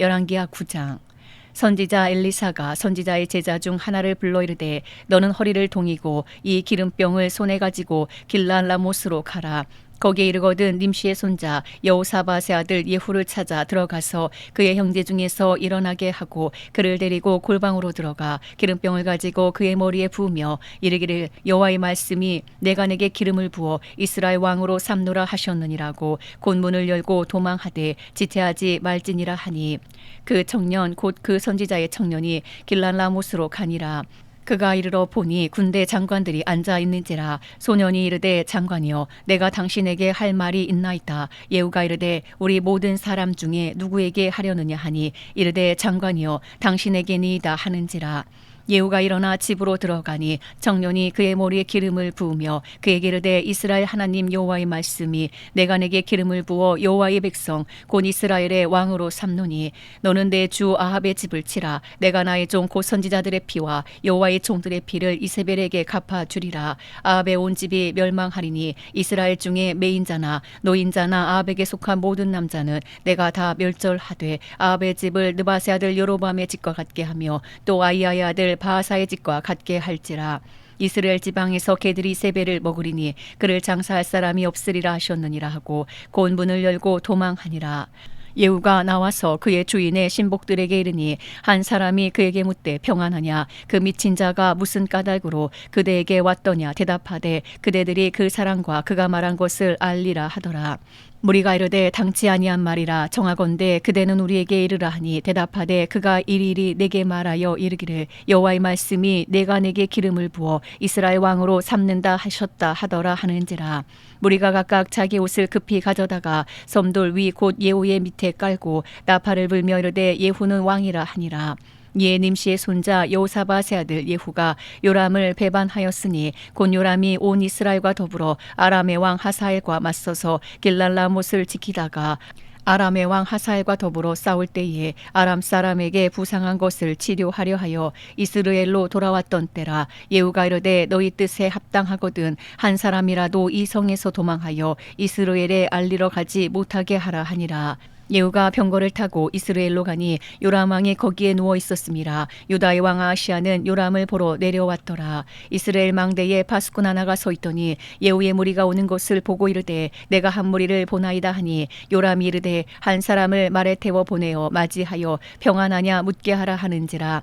열왕기하 9장. 선지자 엘리사가 선지자의 제자 중 하나를 불러 이르되 너는 허리를 동이고 이 기름병을 손에 가지고 길랄 라모스로 가라. 거기에 이르거든 님시의 손자 여호사밧의 아들 예후를 찾아 들어가서 그의 형제 중에서 일어나게 하고 그를 데리고 골방으로 들어가 기름병을 가지고 그의 머리에 부으며 이르기를 여호와의 말씀이 내가 내게 기름을 부어 이스라엘 왕으로 삼노라 하셨느니라고 곧 문을 열고 도망하되 지체하지 말지니라 하니 그 청년 곧 그 선지자의 청년이 길랄 라모스로 가니라. 그가 이르러 보니 군대 장관들이 앉아 있는지라. 소년이 이르되 장관이여 내가 당신에게 할 말이 있나이다. 예후가 이르되 우리 모든 사람 중에 누구에게 하려느냐 하니 이르되 장관이여 당신에게니이다 하는지라. 예후가 일어나 집으로 들어가니 청년이 그의 머리에 기름을 부으며 그에게 이르되 이스라엘 하나님 여호와의 말씀이 내가 내게 기름을 부어 여호와의 백성 곧 이스라엘의 왕으로 삼노니 너는 내 주 아합의 집을 치라. 내가 나의 종 곧 선지자들의 피와 여호와의 종들의 피를 이세벨에게 갚아주리라. 아합의 온 집이 멸망하리니 이스라엘 중에 매인자나 노인자나 아합에게 속한 모든 남자는 내가 다 멸절하되 아합의 집을 느바세 아들 여로보암의 집과 같게 하며 또 아이야의 아들 바하사의 집과 같게 할지라. 이스라엘 지방에서 개들이 세배를 먹으리니 그를 장사할 사람이 없으리라 하셨느니라 하고 곧 문을 열고 도망하니라. 예후가 나와서 그의 주인의 신복들에게 이르니 한 사람이 그에게 묻되 평안하냐. 그 미친 자가 무슨 까닭으로 그대에게 왔더냐. 대답하되 그대들이 그 사람과 그가 말한 것을 알리라 하더라. 무리가 이르되 당치 아니한 말이라. 정하건대 그대는 우리에게 이르라 하니 대답하되 그가 이리이리 내게 말하여 이르기를 여호와의 말씀이 내가 내게 기름을 부어 이스라엘 왕으로 삼는다 하셨다 하더라 하는지라. 무리가 각각 자기 옷을 급히 가져다가 섬돌 위 곧 예후의 밑에 깔고 나팔을 불며 이르되 예후는 왕이라 하니라. 이에 님시의 손자 여호사밧의 아들 예후가 요람을 배반하였으니 곧 요람이 온 이스라엘과 더불어 아람의 왕 하사엘과 맞서서 길랄 라못을 지키다가 아람의 왕 하사엘과 더불어 싸울 때에 아람 사람에게 부상한 것을 치료하려 하여 이스르엘로 돌아왔던 때라. 예후가 이르되 너희 뜻에 합당하거든 한 사람이라도 이 성에서 도망하여 이스라엘에 알리러 가지 못하게 하라 하니라. 예후가 병거를 타고 이스라엘로 가니 요람 왕이 거기에 누워 있었음이라. 유다의 왕 아하시야는 요람을 보러 내려왔더라. 이스라엘 망대에 파수꾼 하나가 서 있더니 예후의 무리가 오는 것을 보고 이르되 내가 한 무리를 보나이다 하니 요람이 이르되 한 사람을 말에 태워 보내어 맞이하여 평안하냐 묻게 하라 하는지라.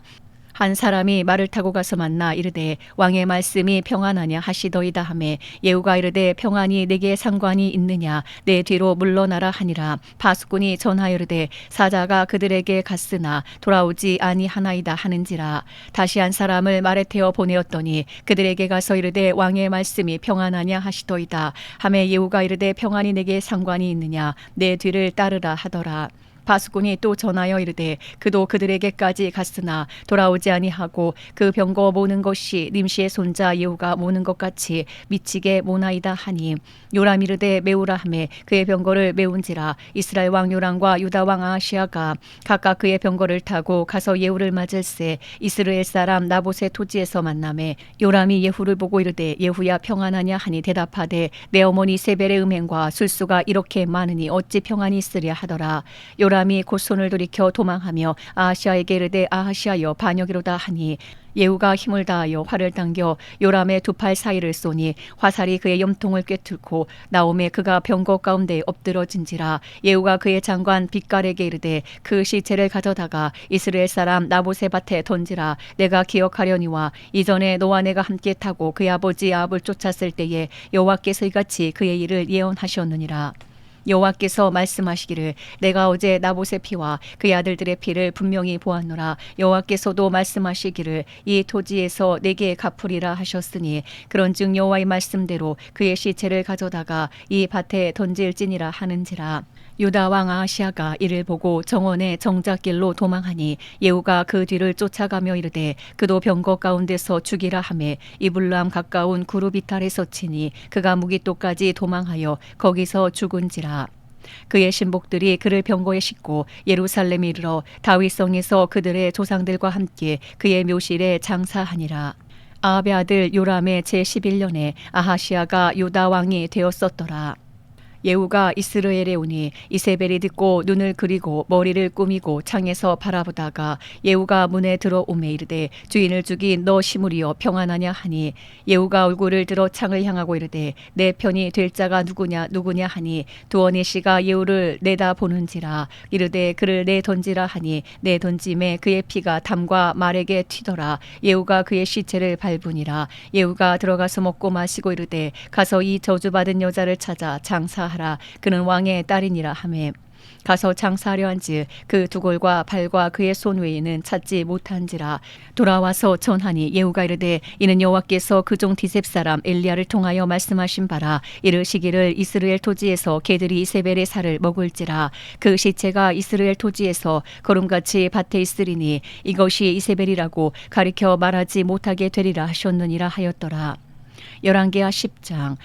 한 사람이 말을 타고 가서 만나 이르되 왕의 말씀이 평안하냐 하시더이다 하매 예후가 이르되 평안이 내게 상관이 있느냐 내 뒤로 물러나라 하니라. 파수꾼이 전하여 이르되 사자가 그들에게 갔으나 돌아오지 아니하나이다 하는지라. 다시 한 사람을 말에 태워 보내었더니 그들에게 가서 이르되 왕의 말씀이 평안하냐 하시더이다 하매 예후가 이르되 평안이 내게 상관이 있느냐 내 뒤를 따르라 하더라. 파수꾼이 또 전하여 이르되 그도 그들에게까지 갔으나 돌아오지 아니하고 그 병거 모는 것이 님시의 손자 예후가 모는 것 같이 미치게 모나이다 하니 요람 이르되 메우라 하매 그의 병거를 메운지라. 이스라엘 왕 요람과 유다 왕 아하시야가 각각 그의 병거를 타고 가서 예후를 맞을새 이스라엘 사람 나봇의 토지에서 만나매 요람이 예후를 보고 이르되 예후야 평안하냐 하니 대답하되 내 어머니 세벨의 음행과 술수가 이렇게 많으니 어찌 평안이 있으랴 하더라. 요람이 곧 손을 돌이켜 도망하며 아하시야에게 이르되 아하시야여 반역이로다 하니 예후가 힘을 다하여 활을 당겨 요람의 두 팔 사이를 쏘니 화살이 그의 염통을 꿰뚫고 나오매 그가 병거 가운데 엎드러진지라. 예후가 그의 장관 빛깔에게 이르되 그 시체를 가져다가 이스라엘 사람 나봇의 밭에 던지라. 내가 기억하려니와 이전에 너와 내가 함께 타고 그의 아버지 아합을 쫓았을 때에 여호와께서 이같이 그의 일을 예언하셨느니라. 여호와께서 말씀하시기를 내가 어제 나봇의 피와 그의 아들들의 피를 분명히 보았노라. 여호와께서도 말씀하시기를 이 토지에서 내게 갚으리라 하셨으니 그런즉 여호와의 말씀대로 그의 시체를 가져다가 이 밭에 던질지니라 하는지라. 유다 왕 아하시야가 이를 보고 정원의 정작길로 도망하니 예후가 그 뒤를 쫓아가며 이르되 그도 병거 가운데서 죽이라 하매 이블람 가까운 구르비탈에서 치니 그가 무기토까지 도망하여 거기서 죽은지라. 그의 신복들이 그를 병거에 싣고 예루살렘에 이르러 다윗성에서 그들의 조상들과 함께 그의 묘실에 장사하니라. 아합의 아들 요람의 제11년에 아하시야가 유다 왕이 되었었더라. 예후가 이스라엘에 오니 이세벨이 듣고 눈을 그리고 머리를 꾸미고 창에서 바라보다가 예후가 문에 들어오매 이르되 주인을 죽인 너 시므리여 평안하냐 하니 예후가 얼굴을 들어 창을 향하고 이르되 내 편이 될 자가 누구냐 하니 두어니 씨가 예후를 내다보는지라 이르되 그를 내던지라 하니 내던짐에 그의 피가 담과 말에게 튀더라. 예후가 그의 시체를 밟으니라. 예후가 들어가서 먹고 마시고 이르되 가서 이 저주받은 여자를 찾아 장사하라. 그는 왕의 딸이니라 하매 가서 장사하려 한즉 그 두골과 발과 그의 손 외에는 찾지 못한지라. 돌아와서 전하니 예후가 이르되 이는 여호와께서 그종 디셉 사람 엘리야를 통하여 말씀하신 바라. 이르시기를 이스라엘 토지에서 개들이 이세벨의 살을 먹을지라. 그 시체가 이스라엘 토지에서 거름같이 밭에 있으리니 이것이 이세벨이라고 가리켜 말하지 못하게 되리라 하셨느니라 하였더라. 열왕기하 10장.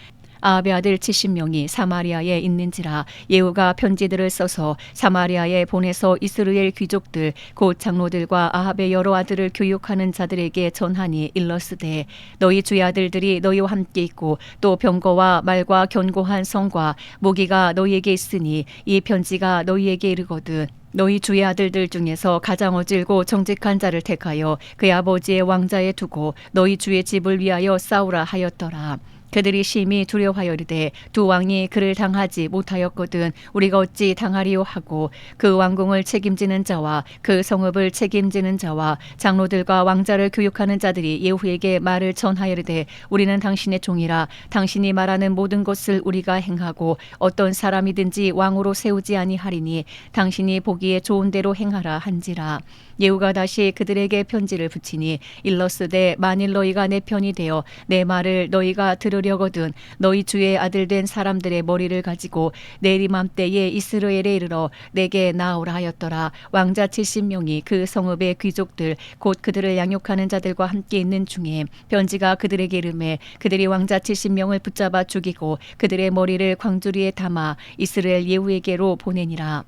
아합의 아들 70명이 사마리아에 있는지라. 예후가 편지들을 써서 사마리아에 보내서 이스라엘 귀족들 곧 장로들과 아합의 여러 아들을 교육하는 자들에게 전하니 일러스되 너희 주의 아들들이 너희와 함께 있고 또 병거와 말과 견고한 성과 무기가 너희에게 있으니 이 편지가 너희에게 이르거든 너희 주의 아들들 중에서 가장 어질고 정직한 자를 택하여 그의 아버지의 왕자에 두고 너희 주의 집을 위하여 싸우라 하였더라. 그들이 심히 두려워하여 이르되 두 왕이 그를 당하지 못하였거든 우리가 어찌 당하리요 하고 그 왕궁을 책임지는 자와 그 성읍을 책임지는 자와 장로들과 왕자를 교육하는 자들이 예후에게 말을 전하여 이르되 우리는 당신의 종이라. 당신이 말하는 모든 것을 우리가 행하고 어떤 사람이든지 왕으로 세우지 아니하리니 당신이 보기에 좋은 대로 행하라 한지라. 예후가 다시 그들에게 편지를 붙이니 일러스되 만일 너희가 내 편이 되어 내 말을 너희가 들으려거든 너희 주의 아들 된 사람들의 머리를 가지고 내일 이맘때에 이스라엘에 이르러 내게 나오라 하였더라. 왕자 70명이 그 성읍의 귀족들 곧 그들을 양육하는 자들과 함께 있는 중에 편지가 그들에게 이르매 그들이 왕자 70명을 붙잡아 죽이고 그들의 머리를 광주리에 담아 이스라엘 예후에게로 보내니라.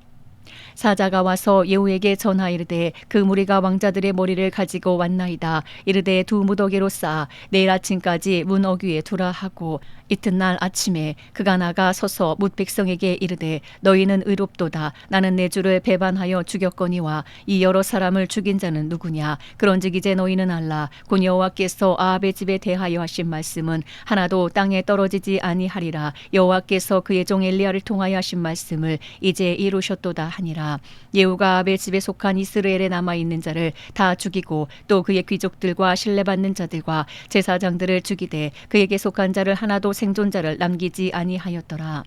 사자가 와서 예후에게 전하이르되 그 무리가 왕자들의 머리를 가지고 왔나이다. 이르되 두 무더기로 쌓아 내일 아침까지 문 어귀에 두라 하고 이튿날 아침에 그가 나가 서서 뭇 백성에게 이르되 너희는 의롭도다. 나는 내 주를 배반하여 죽였거니와 이 여러 사람을 죽인 자는 누구냐. 그런즉 이제 너희는 알라. 곧 여호와께서 아합의 집에 대하여 하신 말씀은 하나도 땅에 떨어지지 아니하리라. 여호와께서 그의 종 엘리야를 통하여 하신 말씀을 이제 이루셨도다 하니라. 예후가 아합의 집에 속한 이스라엘에 남아있는 자를 다 죽이고 또 그의 귀족들과 신뢰받는 자들과 제사장들을 죽이되 그에게 속한 자를 하나도 생존자를 남기지 아니하였더라.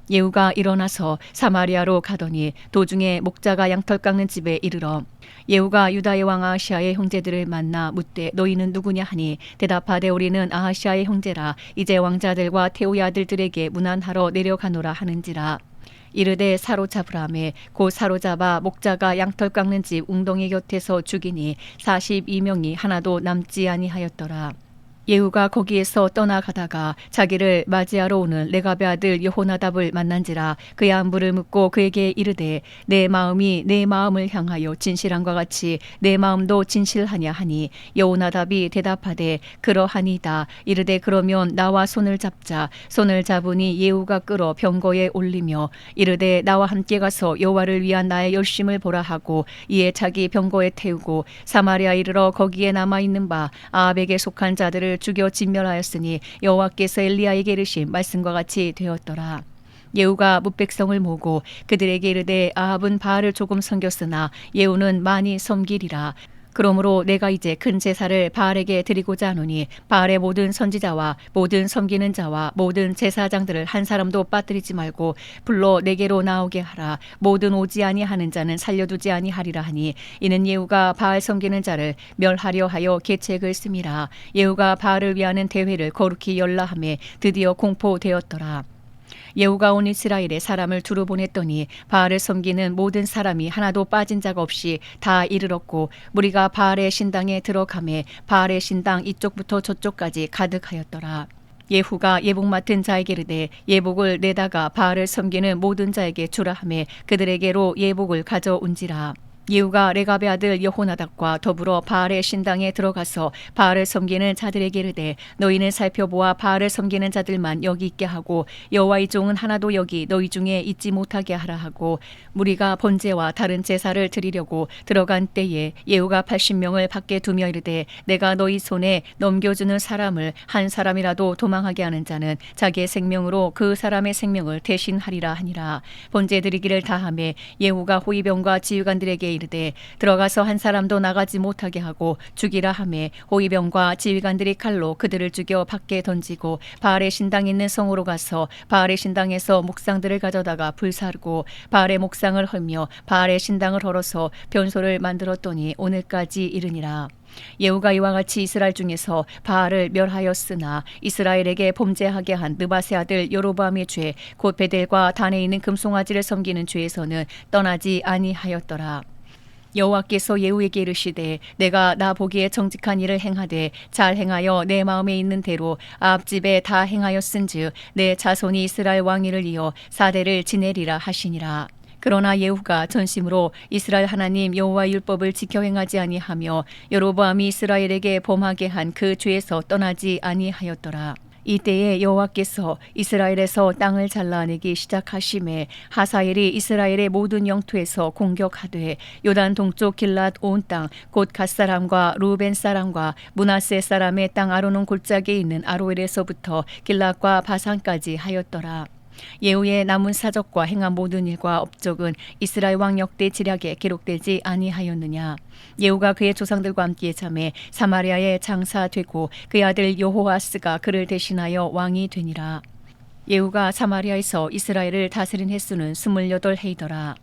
예후가 일어나서 사마리아로 가더니 도중에 목자가 양털 깎는 집에 이르러 예후가 유다의 왕 아하시아의 형제들을 만나 묻되 너희는 누구냐 하니 대답하되 우리는 아하시아의 형제라. 이제 왕자들과 태우의 아들들에게 문안하러 내려가노라 하는지라. 이르되 사로잡으라매 곧 사로잡아 목자가 양털 깎는 집 웅덩이 곁에서 죽이니 42명이 하나도 남지 아니하였더라. 예후가 거기에서 떠나가다가 자기를 맞이하러 오는 레갑의 아들 여호나답을 만난지라. 그의 안부를 묻고 그에게 이르되 내 마음이 내 마음을 향하여 진실함과 같이 내 마음도 진실하냐 하니 여호나답이 대답하되 그러하니이다. 이르되 그러면 나와 손을 잡자. 손을 잡으니 예후가 끌어 병거에 올리며 이르되 나와 함께 가서 여호와를 위한 나의 열심을 보라 하고 이에 자기 병거에 태우고 사마리아 이르러 거기에 남아있는 바 아합에게 속한 자들을 죽여 진멸하였으니 여호와께서 엘리야에게 이르신 말씀과 같이 되었더라. 예후가 뭇백성을 모으고 그들에게 이르되 아합은 바알을 조금 섬겼으나 예후는 많이 섬기리라. 그러므로 내가 이제 큰 제사를 바알에게 드리고자 하노니 바알의 모든 선지자와 모든 섬기는 자와 모든 제사장들을 한 사람도 빠뜨리지 말고 불러 내게로 나오게 하라. 모든 오지 아니하는 자는 살려두지 아니하리라 하니 이는 예후가 바알 섬기는 자를 멸하려 하여 계책을 씀이라. 예후가 바알을 위하는 대회를 거룩히 열라 하매 드디어 공포되었더라. 예후가 온 이스라엘에 사람을 두루 보냈더니 바알을 섬기는 모든 사람이 하나도 빠진 자가 없이 다 이르렀고 무리가 바알의 신당에 들어가매 바알의 신당 이쪽부터 저쪽까지 가득하였더라. 예후가 예복 맡은 자에게 이르되 예복을 내다가 바알을 섬기는 모든 자에게 주라 하매 그들에게로 예복을 가져온지라. 예후가 레갑의 아들 여호나답과 더불어 바알의 신당에 들어가서 바알을 섬기는 자들에게 이르되 너희는 살펴보아 바알을 섬기는 자들만 여기 있게 하고 여호와의 종은 하나도 여기 너희 중에 있지 못하게 하라 하고 무리가 번제와 다른 제사를 드리려고 들어간 때에 예후가 80명을 밖에 두며 이르되 내가 너희 손에 넘겨주는 사람을 한 사람이라도 도망하게 하는 자는 자기의 생명으로 그 사람의 생명을 대신하리라 하니라. 번제 드리기를 다하매 예후가 호위병과 지휘관들에게 이르되 들어가서 한 사람도 나가지 못하게 하고 죽이라 하매 호위병과 지휘관들이 칼로 그들을 죽여 밖에 던지고 바알의 신당 있는 성으로 가서 바알의 신당에서 목상들을 가져다가 불사르고 바알의 목상을 헐며 바알의 신당을 헐어서 변소를 만들었더니 오늘까지 이르니라. 예후가 이와 같이 이스라엘 중에서 바알을 멸하였으나 이스라엘에게 범죄하게 한 느밧의 아들 여로보암의 죄 곧 베델과 단에 있는 금송아지를 섬기는 죄에서는 떠나지 아니하였더라. 여호와께서 예후에게 이르시되 내가 나 보기에 정직한 일을 행하되 잘 행하여 내 마음에 있는 대로 아합 집에 다 행하였은즉 내 자손이 이스라엘 왕위를 이어 4대를 지내리라 하시니라. 그러나 예후가 전심으로 이스라엘 하나님 여호와의 율법을 지켜 행하지 아니하며 여로보암이 이스라엘에게 범하게 한 그 죄에서 떠나지 아니하였더라. 이때에 여호와께서 이스라엘에서 땅을 잘라내기 시작하심에 하사엘이 이스라엘의 모든 영토에서 공격하되 요단 동쪽 길랏 온 땅 곧 갓사람과 루벤 사람과 므낫세 사람의 땅 아르논 골짜기에 있는 아로엘에서부터 길랏과 바산까지 하였더라. 예후의 남은 사적과 행한 모든 일과 업적은 이스라엘 왕 역대 지략에 기록되지 아니하였느냐. 예후가 그의 조상들과 함께 잠에 사마리아에 장사되고 그의 아들 여호아스가 그를 대신하여 왕이 되니라. 예후가 사마리아에서 이스라엘을 다스린 횟수는 28해이더라.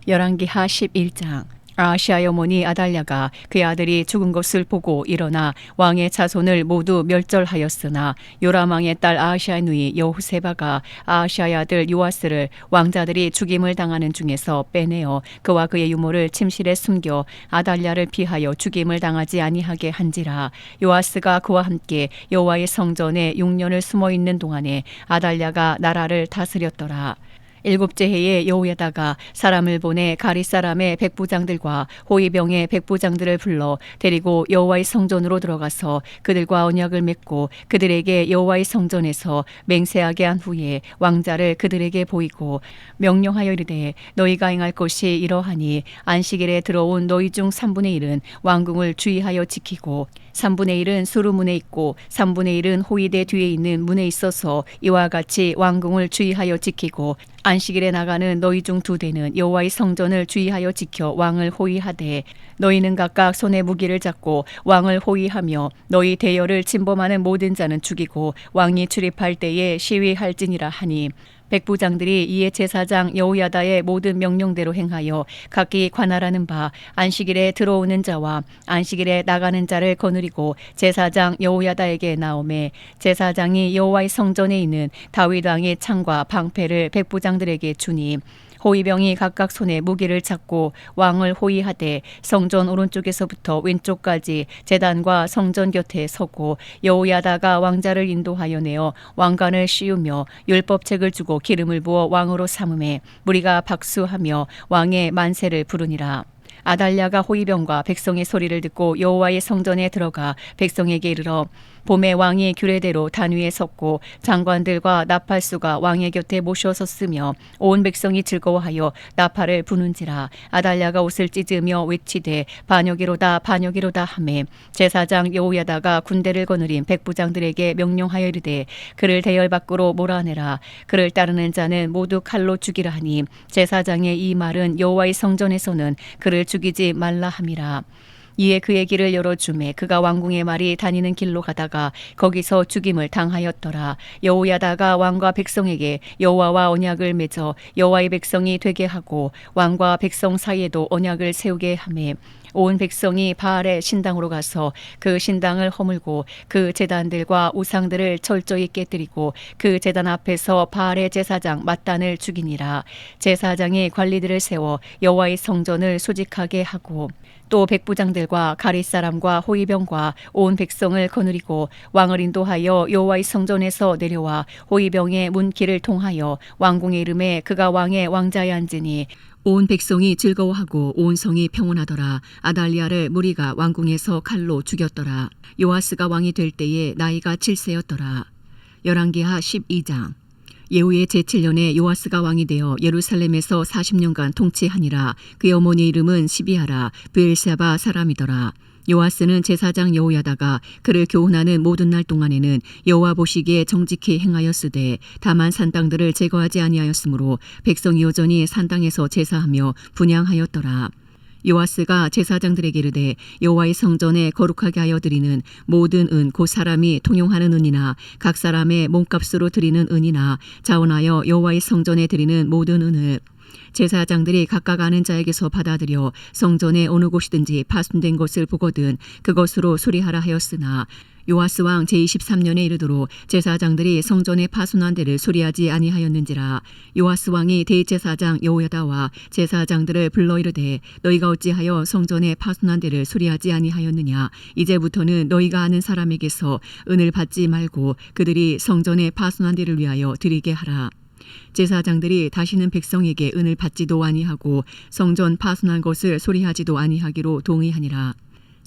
열왕기하 11장. 아하시아의 어머니 아달랴가 그의 아들이 죽은 것을 보고 일어나 왕의 자손을 모두 멸절하였으나 요람 왕의 딸 아하시아의 누이 여호세바가 아하시아의 아들 요아스를 왕자들이 죽임을 당하는 중에서 빼내어 그와 그의 유모를 침실에 숨겨 아달랴를 피하여 죽임을 당하지 아니하게 한지라. 요아스가 그와 함께 여호와의 성전에 6년을 숨어 있는 동안에 아달랴가 나라를 다스렸더라. 7째 해에 여호야다가 사람을 보내 가리 사람의 백부장들과 호위병의 백부장들을 불러 데리고 여호와의 성전으로 들어가서 그들과 언약을 맺고 그들에게 여호와의 성전에서 맹세하게 한 후에 왕자를 그들에게 보이고 명령하여 이르되 너희가 행할 것이 이러하니 안식일에 들어온 너희 중 3분의 1은 왕궁을 주의하여 지키고 3분의 1은 수루문에 있고 3분의 1은 호위대 뒤에 있는 문에 있어서 이와 같이 왕궁을 주의하여 지키고 안식일에 나가는 너희 중 2대는 여호와의 성전을 주의하여 지켜 왕을 호위하되 너희는 각각 손에 무기를 잡고 왕을 호위하며 너희 대열을 침범하는 모든 자는 죽이고 왕이 출입할 때에 시위할지니라 하니 백부장들이 이에 제사장 여호야다의 모든 명령대로 행하여 각기 관할하는 바 안식일에 들어오는 자와 안식일에 나가는 자를 거느리고 제사장 여호야다에게 나오매 제사장이 여호와의 성전에 있는 다윗 왕의 창과 방패를 백부장들에게 주니 호위병이 각각 손에 무기를 잡고 왕을 호위하되 성전 오른쪽에서부터 왼쪽까지 제단과 성전 곁에 서고 여호야다가 왕자를 인도하여 내어 왕관을 씌우며 율법책을 주고 기름을 부어 왕으로 삼음에 무리가 박수하며 왕의 만세를 부르니라. 아달랴가 호위병과 백성의 소리를 듣고 여호와의 성전에 들어가 백성에게 이르러 봄에 왕이 규례대로 단 위에 섰고 장관들과 나팔수가 왕의 곁에 모셔섰으며 온 백성이 즐거워하여 나팔을 부는지라. 아달랴가 옷을 찢으며 외치되 반역이로다 반역이로다 하매 제사장 여호야다가 군대를 거느린 백부장들에게 명령하여 이르되 그를 대열 밖으로 몰아내라. 그를 따르는 자는 모두 칼로 죽이라 하니 제사장의 이 말은 여호와의 성전에서는 그를 죽이지 말라 함이라. 이에 그의 길을 열어주매 그가 왕궁의 말이 다니는 길로 가다가 거기서 죽임을 당하였더라. 여호야다가 왕과 백성에게 여호와와 언약을 맺어 여호와의 백성이 되게 하고 왕과 백성 사이에도 언약을 세우게 하매 온 백성이 바알의 신당으로 가서 그 신당을 허물고 그 제단들과 우상들을 철저히 깨뜨리고 그 제단 앞에서 바알의 제사장 맏단을 죽이니라. 제사장이 관리들을 세워 여호와의 성전을 수직하게 하고 또 백부장들과 가릿 사람과 호위병과 온 백성을 거느리고 왕을 인도하여 여호와의 성전에서 내려와 호위병의 문길을 통하여 왕궁에 이름에 그가 왕의 왕자에 앉으니 온 백성이 즐거워하고 온 성이 평온하더라. 아달리아를 무리가 왕궁에서 칼로 죽였더라. 요아스가 왕이 될 때에 나이가 7세였더라. 열왕기하 12장. 예후의 제7년에 요아스가 왕이 되어 예루살렘에서 40년간 통치하니라. 그의 어머니 이름은 시비아라. 브엘세바 사람이더라. 요아스는 제사장 여호야다가 그를 교훈하는 모든 날 동안에는 여호와 보시기에 정직히 행하였으되 다만 산 땅들을 제거하지 아니하였으므로 백성이 여전히 산 땅에서 제사하며 분향하였더라. 요아스가 제사장들에게 이르되 여호와의 성전에 거룩하게 하여 드리는 모든 은 곧 사람이 통용하는 은이나 각 사람의 몸값으로 드리는 은이나 자원하여 여호와의 성전에 드리는 모든 은을 제사장들이 각각 아는 자에게서 받아들여 성전의 어느 곳이든지 파손된 것을 보거든 그것으로 수리하라 하였으나 요아스 왕 제23년에 이르도록 제사장들이 성전의 파손한 데를 수리하지 아니하였는지라. 요아스 왕이 대제사장 여호야다와 제사장들을 불러 이르되 너희가 어찌하여 성전의 파손한 데를 수리하지 아니하였느냐. 이제부터는 너희가 아는 사람에게서 은을 받지 말고 그들이 성전의 파손한 데를 위하여 드리게 하라. 제사장들이 다시는 백성에게 은을 받지도 아니하고 성전 파손한 것을 수리하지도 아니하기로 동의하니라.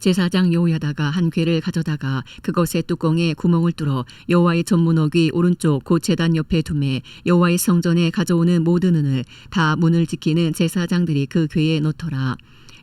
제사장 여호야다가 한 궤를 가져다가 그것의 뚜껑에 구멍을 뚫어 여호와의 전문어귀 오른쪽 곧 제단 옆에 두매 여호와의 성전에 가져오는 모든 은을 다 문을 지키는 제사장들이 그 궤에 넣더라.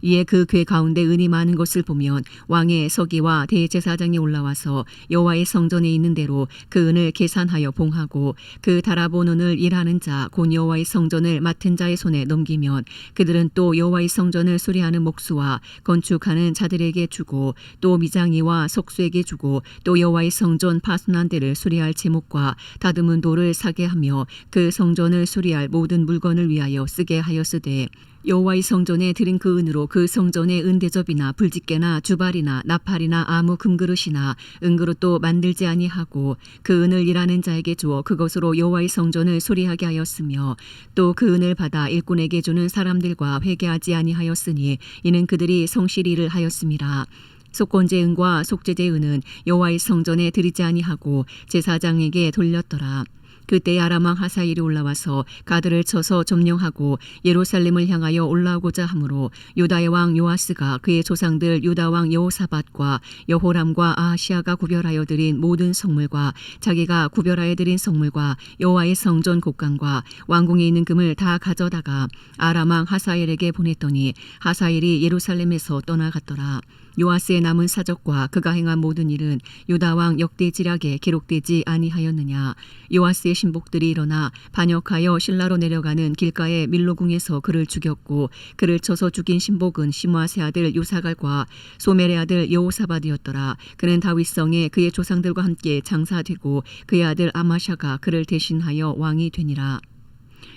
이에 그 궤 가운데 은이 많은 것을 보면 왕의 서기와 대제사장이 올라와서 여호와의 성전에 있는 대로 그 은을 계산하여 봉하고 그 달아본 은을 일하는 자 곧 여호와의 성전을 맡은 자의 손에 넘기면 그들은 또 여호와의 성전을 수리하는 목수와 건축하는 자들에게 주고 또 미장이와 석수에게 주고 또 여호와의 성전 파손한 데를 수리할 제목과 다듬은 돌을 사게 하며 그 성전을 수리할 모든 물건을 위하여 쓰게 하였으되 여호와의 성전에 드린 그 은으로 그 성전의 은대접이나 불집게나 주발이나 나팔이나 아무 금그릇이나 은그릇도 만들지 아니하고 그 은을 일하는 자에게 주어 그것으로 여호와의 성전을 수리하게 하였으며 또 그 은을 받아 일꾼에게 주는 사람들과 회개하지 아니하였으니 이는 그들이 성실히 일을 하였음이라. 속건제 은과 속죄제 은은 여호와의 성전에 드리지 아니하고 제사장에게 돌렸더라. 그때 아람 왕 하사일이 올라와서 가드를 쳐서 점령하고 예루살렘을 향하여 올라오고자 하므로 유다의 왕 요아스가 그의 조상들 유다 왕 여호사밧과 여호람과 아하시아가 구별하여 드린 모든 성물과 자기가 구별하여 드린 성물과 여호와의 성전 곡간과 왕궁에 있는 금을 다 가져다가 아람 왕 하사일에게 보냈더니 하사일이 예루살렘에서 떠나갔더라. 요아스의 남은 사적과 그가 행한 모든 일은 유다 왕 역대지략에 기록되지 아니하였느냐. 요아스의 신복들이 일어나 반역하여 실라로 내려가는 길가의 밀로궁에서 그를 죽였고 그를 쳐서 죽인 신복은 시므아세 아들 요사갈과 소멜의 아들 여호사밧이었더라. 그는 다윗성에 그의 조상들과 함께 장사되고 그의 아들 아마샤가 그를 대신하여 왕이 되니라.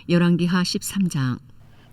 열왕기하 13장.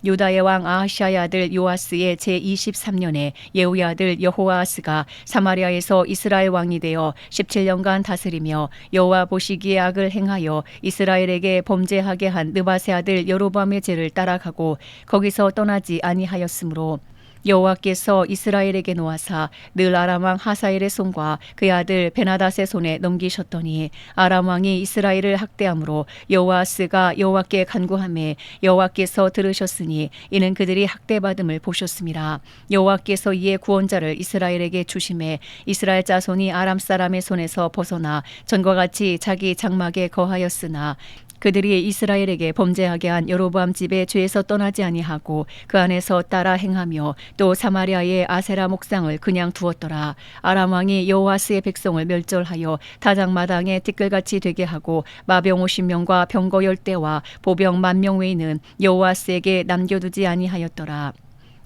유다의 왕 아하시아의 아들 요아스의 제23년에 예후의 아들 여호아스가 사마리아에서 이스라엘 왕이 되어 17년간 다스리며 여호와 보시기에 악을 행하여 이스라엘에게 범죄하게 한 느밧의 아들 여로보암의 죄를 따라가고 거기서 떠나지 아니하였으므로 여호와께서 이스라엘에게 놓아사 늘 아람 왕 하사엘의 손과 그의 아들 베나닷의 손에 넘기셨더니 아람 왕이 이스라엘을 학대함으로 여호아스가 여호와께 간구하매 여호와께서 들으셨으니 이는 그들이 학대받음을 보셨음이라. 여호와께서 이에 구원자를 이스라엘에게 주심에 이스라엘 자손이 아람 사람의 손에서 벗어나 전과 같이 자기 장막에 거하였으나 그들이 이스라엘에게 범죄하게 한 여로보암 집의 죄에서 떠나지 아니하고 그 안에서 따라 행하며 또 사마리아의 아세라 목상을 그냥 두었더라. 아람 왕이 여호아스의 백성을 멸절하여 타작마당에 티끌같이 되게 하고 마병 50명과 병거 10대와 보병 10,000명 외에는 여호아스에게 남겨두지 아니하였더라.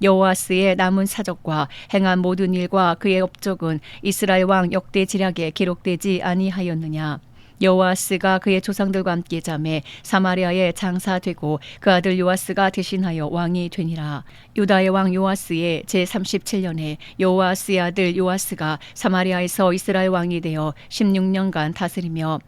여호아스의 남은 사적과 행한 모든 일과 그의 업적은 이스라엘 왕 역대지략에 기록되지 아니하였느냐. 여호아스가 그의 조상들과 함께 잠에 사마리아에 장사되고 그 아들 요아스가 대신하여 왕이 되니라. 유다의 왕 요아스의 제37년에 여호아스의 아들 요아스가 사마리아에서 이스라엘 왕이 되어 16년간 다스리며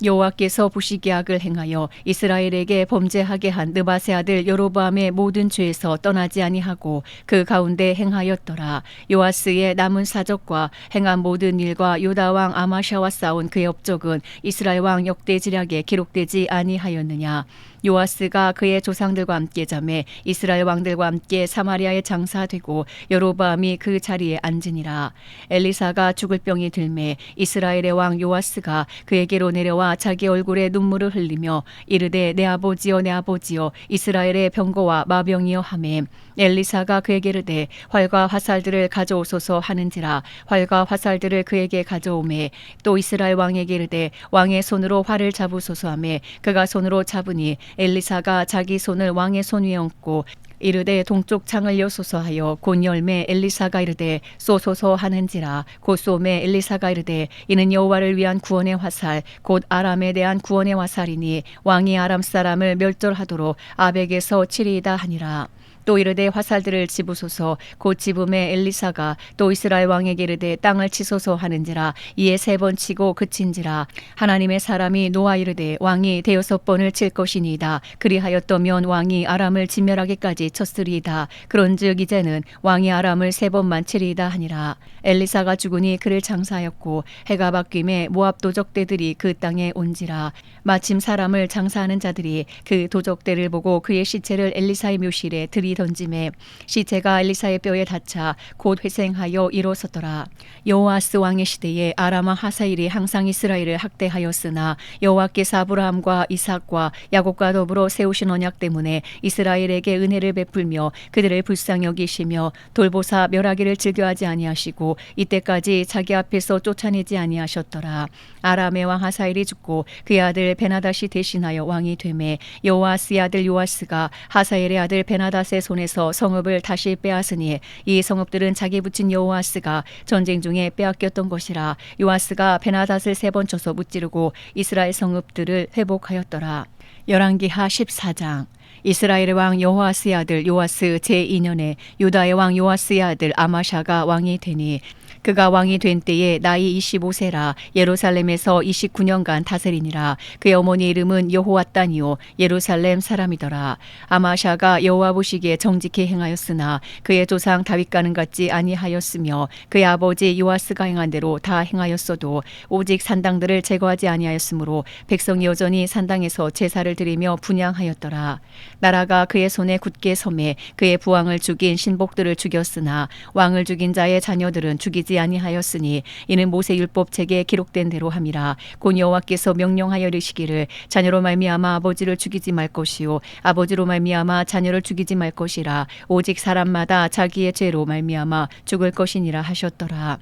여호와께서 보시기에 악을 행하여 이스라엘에게 범죄하게 한 느밧의 아들 여로보암의 모든 죄에서 떠나지 아니하고 그 가운데 행하였더라. 요아스의 남은 사적과 행한 모든 일과 유다 왕 아마샤와 싸운 그의 업적은 이스라엘 왕 역대지략에 기록되지 아니하였느냐. 요아스가 그의 조상들과 함께 잠에 이스라엘 왕들과 함께 사마리아에 장사되고 여로보암이 그 자리에 앉으니라. 엘리사가 죽을 병이 들매 이스라엘의 왕 요아스가 그에게로 내려와 자기 얼굴에 눈물을 흘리며 이르되 내 아버지여 내 아버지여 이스라엘의 병거와 마병이여 하매 엘리사가 그에게 이르되 활과 화살들을 가져오소서 하는지라. 활과 화살들을 그에게 가져오매 또 이스라엘 왕에게 이르되 왕의 손으로 활을 잡으소서 하매 그가 손으로 잡으니 엘리사가 자기 손을 왕의 손 위에 얹고 이르되 동쪽 창을 여소서 하여 곧 열매 엘리사가 이르되 쏘소서 하는지라. 곧 쏘매 엘리사가 이르되 이는 여호와를 위한 구원의 화살 곧 아람에 대한 구원의 화살이니 왕이 아람 사람을 멸절하도록 아벡에서 치리이다 하니라. 또 이르되 화살들을 집으소서. 곧 집음에 엘리사가 또 이스라엘 왕에게 이르되 땅을 치소서 하는지라. 이에 3번 치고 그친지라. 하나님의 사람이 노아 이르되 왕이 6번을 칠 것이니이다. 그리하였더면 왕이 아람을 진멸하기까지 쳤으리이다. 그런즉 이제는 왕이 아람을 3번만 치리이다 하니라. 엘리사가 죽으니 그를 장사하였고 해가 바뀜에 모압 도적대들이 그 땅에 온지라. 마침 사람을 장사하는 자들이 그 도적대를 보고 그의 시체를 엘리사의 묘실에 들이던짐에 시체가 엘리사의 뼈에 닿자 곧 회생하여 일어섰더라. 여호아스 왕의 시대에 아람 왕 하사일이 항상 이스라엘을 학대하였으나 여호와께서 아브라함과 이삭과 야곱과 더불어 세우신 언약 때문에 이스라엘에게 은혜를 베풀며 그들을 불쌍히 여기시며 돌보사 멸하기를 즐겨하지 아니하시고 이때까지 자기 앞에서 쫓아내지 아니하셨더라. 아람의 왕 하사일이 죽고 그의 아들 베나닷이 대신하여 왕이 되매 여호아스의 아들 요아스가 하사엘의 아들 베나닷의 손에서 성읍을 다시 빼앗으니 이 성읍들은 자기 붙인 여호아스가 전쟁 중에 빼앗겼던 것이라. 요아스가 베나닷을 3번 쳐서 무찌르고 이스라엘 성읍들을 회복하였더라. 열왕기하 14장. 이스라엘의 왕 여호아스의 아들 요아스 제2년에 유다의 왕 요아스의 아들 아마샤가 왕이 되니 그가 왕이 된 때에 나이 25세라. 예루살렘에서 29년간 다스리니라. 그의 어머니 이름은 여호앗단이요 예루살렘 사람이더라. 아마샤가 여호와 보시기에 정직히 행하였으나 그의 조상 다윗과는 같지 아니하였으며 그의 아버지 요아스가 행한 대로 다 행하였어도 오직 산당들을 제거하지 아니하였으므로 백성이 여전히 산당에서 제사를 드리며 분향하였더라. 나라가 그의 손에 굳게 섬에 그의 부왕을 죽인 신복들을 죽였으나 왕을 죽인 자의 자녀들은 죽이지 아니하였으니 이는 모세 율법책에 기록된 대로 함이라. 곧 여호와께서 명령하여 이르시기를 자녀로 말미암아 아버지를 죽이지 말 것이요 아버지로 말미암아 자녀를 죽이지 말 것이라. 오직 사람마다 자기의 죄로 말미암아 죽을 것이니라 하셨더라.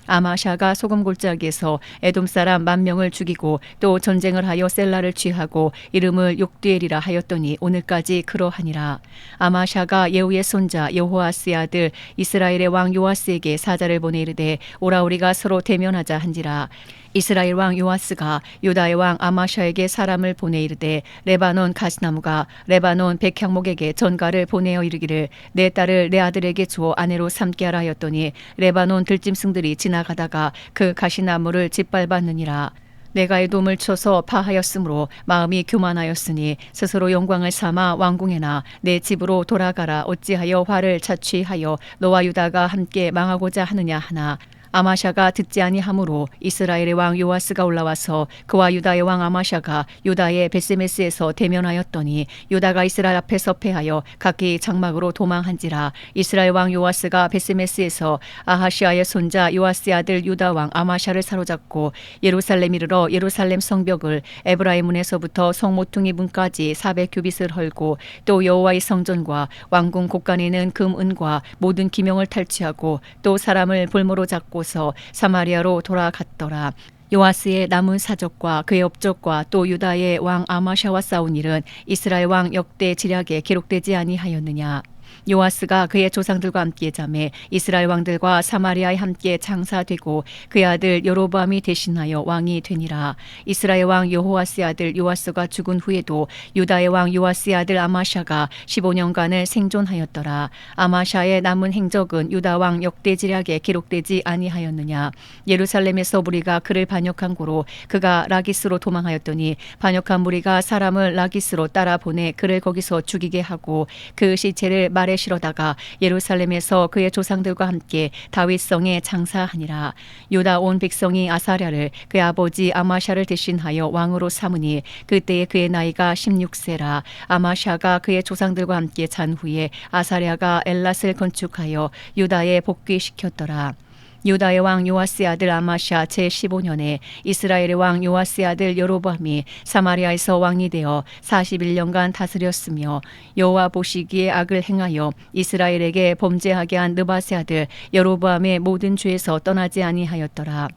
아마샤가 소금 골짜기에서 에돔 사람 10,000명을 죽이고 또 전쟁을 하여 셀라를 취하고 이름을 욕디엘이라 하였더니 오늘까지 그러하니라. 아마샤가 예후의 손자 여호아스의 아들 이스라엘의 왕 요아스에게 사자를 보내 이르되 오라 우리가 서로 대면하자 한지라. 이스라엘 왕 요아스가 유다의 왕 아마샤에게 사람을 보내 이르되 레바논 가시나무가 레바논 백향목에게 전가를 보내어 이르기를 내 딸을 내 아들에게 주어 아내로 삼게 하라 하였더니 레바논 들짐승들이 지나가다가 그 가시나무를 짓밟았느니라. 내가 에돔을 쳐서 파하였으므로 마음이 교만하였으니 스스로 영광을 삼아 왕궁에나 내 집으로 돌아가라. 어찌하여 화를 자취하여 너와 유다가 함께 망하고자 하느냐 하나. 아마샤가 듣지 아니하므로 이스라엘의 왕 요아스가 올라와서 그와 유다의 왕 아마샤가 유다의 베세메스에서 대면하였더니 유다가 이스라엘 앞에서 패하여 각기 장막으로 도망한지라. 이스라엘 왕 요아스가 베세메스에서 아하시아의 손자 요아스의 아들 유다 왕 아마샤를 사로잡고 예루살렘 이르러 예루살렘 성벽을 에브라임 문에서부터 성모퉁이 문까지 400규빗을 헐고 또 여호와의 성전과 왕궁 곳간에 있는 금 은과 모든 기명을 탈취하고 또 사람을 볼모로 잡고 사마리아로 돌아갔더라. 요아스의 남은 사적과 그의 업적과 또 유다의 왕 아마샤와 싸운 일은 이스라엘 왕 역대 지략에 기록되지 아니하였느냐. 요아스가 그의 조상들과 함께 잠에 이스라엘 왕들과 사마리아에 함께 장사되고 그의 아들 여로보암이 대신하여 왕이 되니라. 이스라엘 왕 여호아스의 아들 요아스가 죽은 후에도 유다의 왕 요아스의 아들 아마샤가 15년간을 생존하였더라. 아마샤의 남은 행적은 유다 왕 역대지략에 기록되지 아니하였느냐. 예루살렘에서 무리가 그를 반역한 고로 그가 라기스로 도망하였더니 반역한 무리가 사람을 라기스로 따라 보내 그를 거기서 죽이게 하고 그 시체를 말에 뜰에 실어다가 예루살렘에서 그의 조상들과 함께 다윗성에 장사하니라. 유다 온 백성이 아사랴를 그의 아버지 아마샤를 대신하여 왕으로 삼으니 그때에 그의 나이가 16세라. 아마샤가 그의 조상들과 함께 잔 후에 아사랴가 엘랏을 건축하여 유다에 복귀시켰더라. 유다의 왕 요아스의 아들 아마샤 제15년에 이스라엘의 왕 요아스의 아들 여로보암이 사마리아에서 왕이 되어 41년간 다스렸으며 여호와 보시기에 악을 행하여 이스라엘에게 범죄하게 한 느바세 아들 여로보암의 모든 죄에서 떠나지 아니하였더라.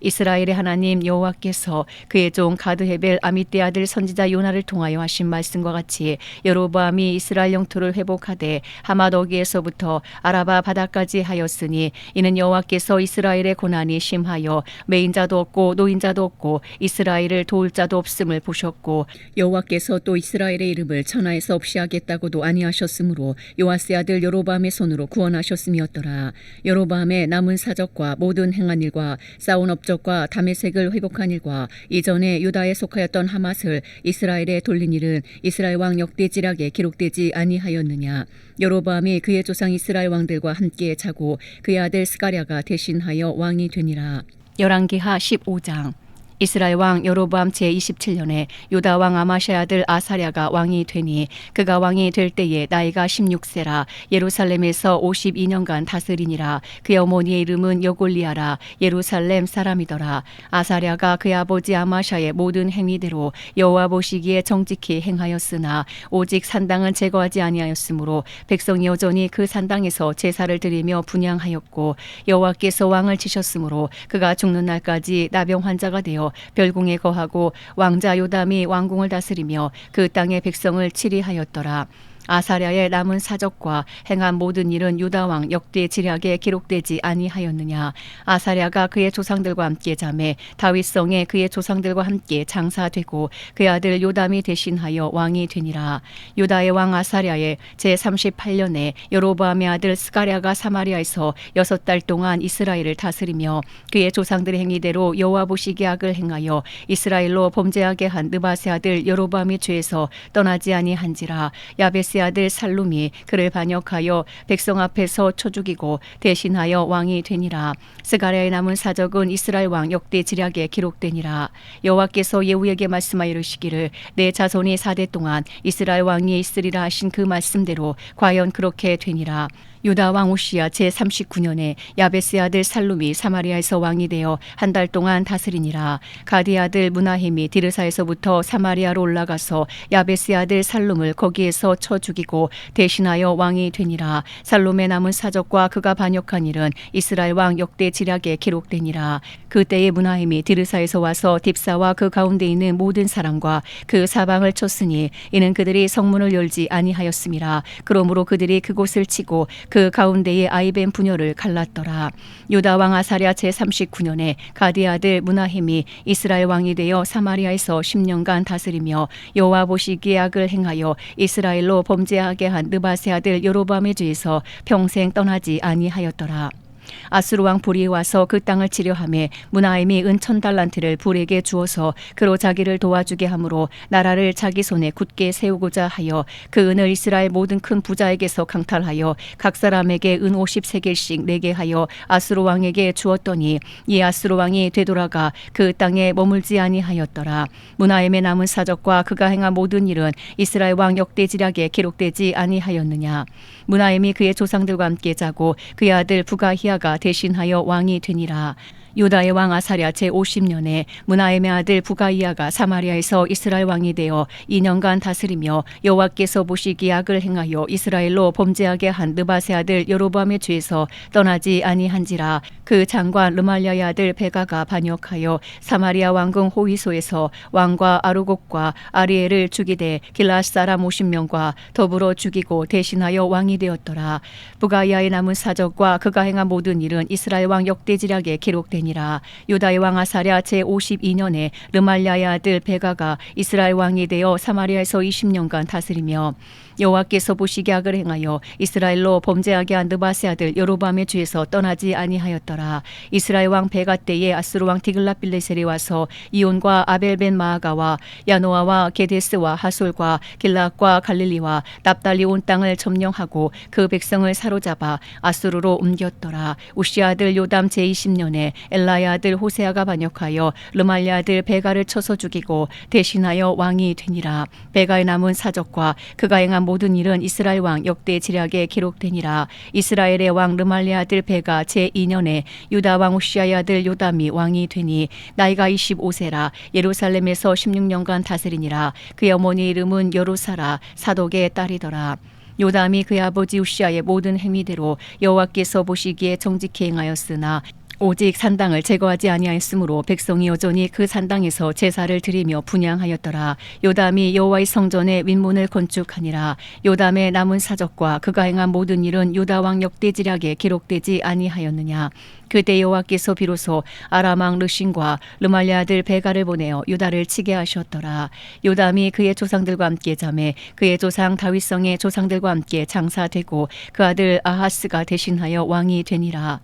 이스라엘의 하나님 여호와께서 그의 종 가드헤벨 아미떼 아들 선지자 요나를 통하여 하신 말씀과 같이 여로보암이 이스라엘 영토를 회복하되 하맛 어기에서부터 아라바 바다까지 하였으니 이는 여호와께서 이스라엘의 고난이 심하여 매인자도 없고 노인자도 없고 이스라엘을 도울 자도 없음을 보셨고 여호와께서 또 이스라엘의 이름을 천하에서 없이 하겠다고도 아니하셨으므로 요아스의 아들 여로보암의 손으로 구원하셨음이었더라. 여로보암의 남은 사적과 모든 행한 일과 싸운 업적과 다메섹을 회복한 일과 이전에 유다에 속하였던 하맛을 이스라엘에 돌린 일은 이스라엘 왕 역대지략에 기록되지 아니하였느냐. 여로보암이 그의 조상 이스라엘 왕들과 함께 자고 그의 아들 스가랴가 대신하여 왕이 되니라. 열왕기하 15장. 이스라엘 왕 여로보암 제27년에 유다 왕 아마샤의 아들 아사랴가 왕이 되니 그가 왕이 될 때에 나이가 16세라. 예루살렘에서 52년간 다스리니라. 그의 어머니의 이름은 여골리아라. 예루살렘 사람이더라. 아사랴가 그의 아버지 아마샤의 모든 행위대로 여호와 보시기에 정직히 행하였으나 오직 산당은 제거하지 아니하였으므로 백성이 여전히 그 산당에서 제사를 드리며 분향하였고 여호와께서 왕을 치셨으므로 그가 죽는 날까지 나병 환자가 되어 별궁에 거하고 왕자 요담이 왕궁을 다스리며 그 땅의 백성을 치리하였더라. 아사랴의 남은 사적과 행한 모든 일은 유다 왕 역대 지략에 기록되지 아니하였느냐. 아사랴가 그의 조상들과 함께 자매 다윗성에 그의 조상들과 함께 장사되고 그의 아들 요담이 대신하여 왕이 되니라. 유다의 왕 아사랴의 제38년에 여로보암의 아들 스가랴가 사마리아에서 6달 동안 이스라엘을 다스리며 그의 조상들의 행위대로 여호와 보시기에 악을 행하여 이스라엘로 범죄하게 한 느바세 아들 여로보암의 죄에서 떠나지 아니한지라. 야베스 아들 살룸이 그를 반역하여 백성 앞에서 쳐 죽이고 대신하여 왕이 되니라. 스가랴의 남은 사적은 이스라엘 왕 역대 지략에 기록되니라. 여호와께서 예후에게 말씀하여 이르시기를 내 자손이 4대 동안 이스라엘 왕이 있으리라 하신 그 말씀대로 과연 그렇게 되니라. 유다 왕 오시야 제39년에 야베스의 아들 살룸이 사마리아에서 왕이 되어 1달 동안 다스리니라. 가디의 아들 무나힘이 디르사에서부터 사마리아로 올라가서 야베스의 아들 살룸을 거기에서 쳐 죽이고 대신하여 왕이 되니라. 살룸의 남은 사적과 그가 반역한 일은 이스라엘 왕 역대 지략에 기록되니라. 그때에 무나힘이 디르사에서 와서 딥사와 그 가운데 있는 모든 사람과 그 사방을 쳤으니 이는 그들이 성문을 열지 아니하였음이라. 그러므로 그들이 그곳을 치고 그 가운데에 아이벤 부녀를 갈랐더라. 유다 왕 아사랴 제39년에 가디의 아들 무나힘이 이스라엘 왕이 되어 사마리아에서 10년간 다스리며 여호와 보시기에 악을 행하여 이스라엘로 범죄하게 한 느바세 아들 여로보암의 죄에서 평생 떠나지 아니하였더라. 아수르 왕 불이 와서 그 땅을 치려하매 무나임이 은 1000달란트를 불에게 주어서 그로 자기를 도와주게 하므로 나라를 자기 손에 굳게 세우고자 하여 그 은을 이스라엘 모든 큰 부자에게서 강탈하여 각 사람에게 은 50세겔씩 내게 하여 아수르 왕에게 주었더니 이 아수르 왕이 되돌아가 그 땅에 머물지 아니하였더라. 무나임의 남은 사적과 그가 행한 모든 일은 이스라엘 왕 역대 지략에 기록되지 아니하였느냐. 무나임이 그의 조상들과 함께 자고 그의 아들 부가히야가 대신하여 왕이 되니라. 유다의 왕 아사랴 제50년에 무나임의 아들 부가이야가 사마리아에서 이스라엘 왕이 되어 2년간 다스리며 여호와께서 보시기에 악을 행하여 이스라엘로 범죄하게 한 느바세 아들 여로보암의 죄에서 떠나지 아니한지라. 그 장관 르말랴의 아들 베가가 반역하여 사마리아 왕궁 호위소에서 왕과 아루곡과 아리엘을 죽이되 길앗 사람 50명과 더불어 죽이고 대신하여 왕이 되었더라. 부가이야의 남은 사적과 그가 행한 모든 일은 이스라엘 왕 역대지략에 기록되니라. 유다의 왕 아사랴 제52년에 르말랴의 아들 베가가 이스라엘 왕이 되어 사마리아에서 20년간 다스리며 여호와께서 보시기에 악을 행하여 이스라엘로 범죄하게 한 느바세 아들 여로보암의 죄에서 떠나지 아니하였더라. 이스라엘 왕 베가 때에 아수르 왕 디글랏빌레셀이 와서 이온과 아벨벤 마아가와 야노아와 게데스와 하솔과 길라앗과 갈릴리와 납달리 온 땅을 점령하고 그 백성을 사로잡아 아수르로 옮겼더라. 우시아 아들 요담 제20년에 엘라의 아들 호세아가 반역하여 르말랴 아들 베가를 쳐서 죽이고 대신하여 왕이 되니라. 베가의 남은 사적과 그가 행한 모든 일은 이스라엘 왕 역대 지략에 기록되니라. 이스라엘의 왕 르말랴 아들 베가 제2년에 유다 왕 우시아의 아들 요담이 왕이 되니 나이가 25세라. 예루살렘에서 16년간 다스리니라. 그의 어머니 이름은 여루사라 사독의 딸이더라. 요담이 그의 아버지 우시아의 모든 행위대로 여호와께서 보시기에 정직히 행하였으나 오직 산당을 제거하지 아니하였으므로 백성이 여전히 그 산당에서 제사를 드리며 분향하였더라. 요담이 여호와의 성전의 윗문을 건축하니라. 요담의 남은 사적과 그가 행한 모든 일은 유다 왕 역대지략에 기록되지 아니하였느냐. 그때 여호와께서 비로소 아람 왕 르신과 르말랴 아들 베가를 보내어 유다를 치게 하셨더라. 요담이 그의 조상들과 함께 잠에 그의 조상 다윗성의 조상들과 함께 장사되고 그 아들 아하스가 대신하여 왕이 되니라.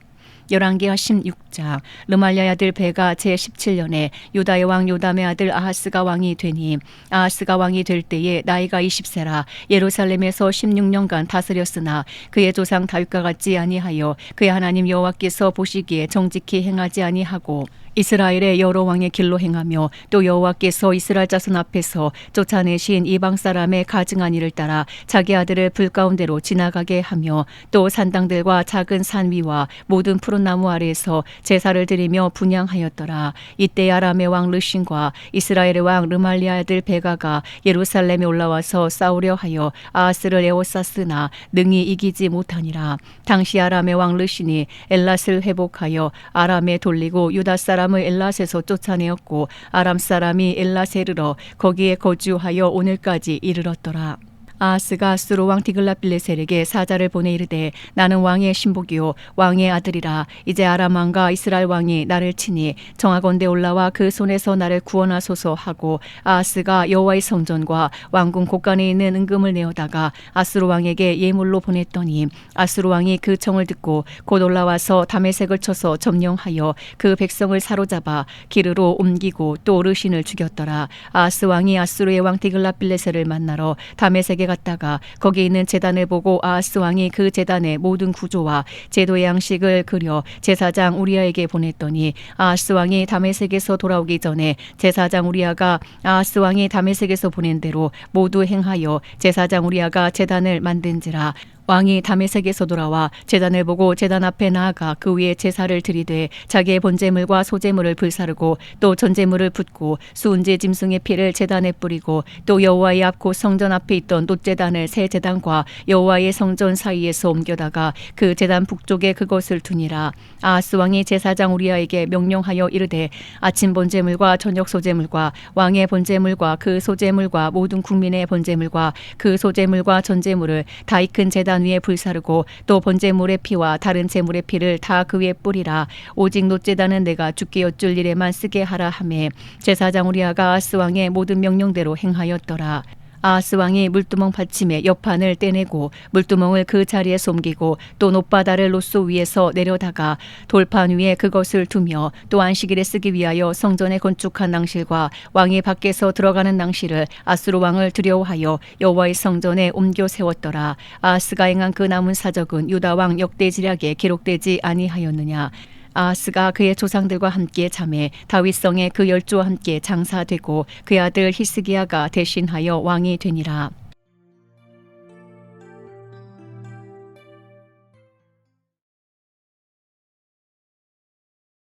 열왕기하 16장. 르말랴의 아들 베가 제17년에 유다의 왕 요담의 아들 아하스가 왕이 되니 아하스가 왕이 될 때에 나이가 20세라. 예루살렘에서 16년간 다스렸으나 그의 조상 다윗과 같지 아니하여 그의 하나님 여호와께서 보시기에 정직히 행하지 아니하고 이스라엘의 여러 왕의 길로 행하며 또 여호와께서 이스라엘 자손 앞에서 쫓아내신 이방 사람의 가증한 일을 따라 자기 아들을 불 가운데로 지나가게 하며 또 산당들과 작은 산 위와 모든 푸른 나무 아래에서 제사를 드리며 분향하였더라. 이때 아람의 왕 르신과 이스라엘의 왕 르말랴 아들 베가가 예루살렘에 올라와서 싸우려 하여 아하스를 에워쌌으나 능히 이기지 못하니라. 당시 아람의 왕 르신이 엘랏을 회복하여 아람에 돌리고 유다 사람을 엘랏에서 쫓아내었고 아람 사람이 엘랏에 이르러 거기에 거주하여 오늘까지 이르렀더라. 아하스가 아수르 왕 디글랏빌레셀에게 사자를 보내 이르되 나는 왕의 신복이요 왕의 아들이라. 이제 아람 왕과 이스라엘 왕이 나를 치니 정하건대 올라와 그 손에서 나를 구원하소서 하고 아하스가 여호와의 성전과 왕궁 곳간에 있는 은금을 내어다가 아수르 왕에게 예물로 보냈더니 아수르 왕이 그 청을 듣고 곧 올라와서 다메섹을 쳐서 점령하여 그 백성을 사로잡아 기르로 옮기고 또 르신을 죽였더라. 아하스 왕이 아수르의 왕 디글랏빌레셀을 만나러 다메섹에 갔다가 거기 있는 제단을 보고 아하스 왕이 그 제단의 모든 구조와 제도의 양식을 그려 제사장 우리아에게 보냈더니 아하스 왕이 다메섹에서 돌아오기 전에 제사장 우리아가 아하스 왕이 다메섹에서 보낸 대로 모두 행하여 제사장 우리아가 제단을 만든지라. 왕이 다메섹에서 돌아와 제단을 보고 제단 앞에 나아가 그 위에 제사를 드리되 자기의 번제물과 소제물을 불사르고 또 전제물을 붓고 수은제 짐승의 피를 제단에 뿌리고 또 여호와의 앞 곧 성전 앞에 있던 놋제단을 새 제단과 여호와의 성전 사이에서 옮겨다가 그 제단 북쪽에 그것을 두니라. 아하스 왕이 제사장 우리아에게 명령하여 이르되 아침 번제물과 저녁 소제물과 왕의 번제물과 그 소제물과 모든 국민의 번제물과 그 소제물과 전제물을 다 익은 제단 위에 불사르고 또 번제물의 피와 다른 제물의 피를 다 그 위에 뿌리라. 오직 놋제단은 내가 주께 여쭐 일에만 쓰게 하라 하매 제사장 우리아가 아하스 왕의 모든 명령대로 행하였더라. 아하스 왕이 물두멍 받침에 옆판을 떼내고 물두멍을 그 자리에 옮기고 또 놋바다를 놋소 위에서 내려다가 돌판 위에 그것을 두며 또 안식일에 쓰기 위하여 성전에 건축한 낭실과 왕이 밖에서 들어가는 낭실을 아수르 왕을 두려워하여 여호와의 성전에 옮겨 세웠더라. 아하스가 행한 그 남은 사적은 유다 왕 역대지략에 기록되지 아니하였느냐. 아하스가 그의 조상들과 함께 잠에 다윗성에 그 열조와 함께 장사되고 그의 아들 히스기야가 대신하여 왕이 되니라.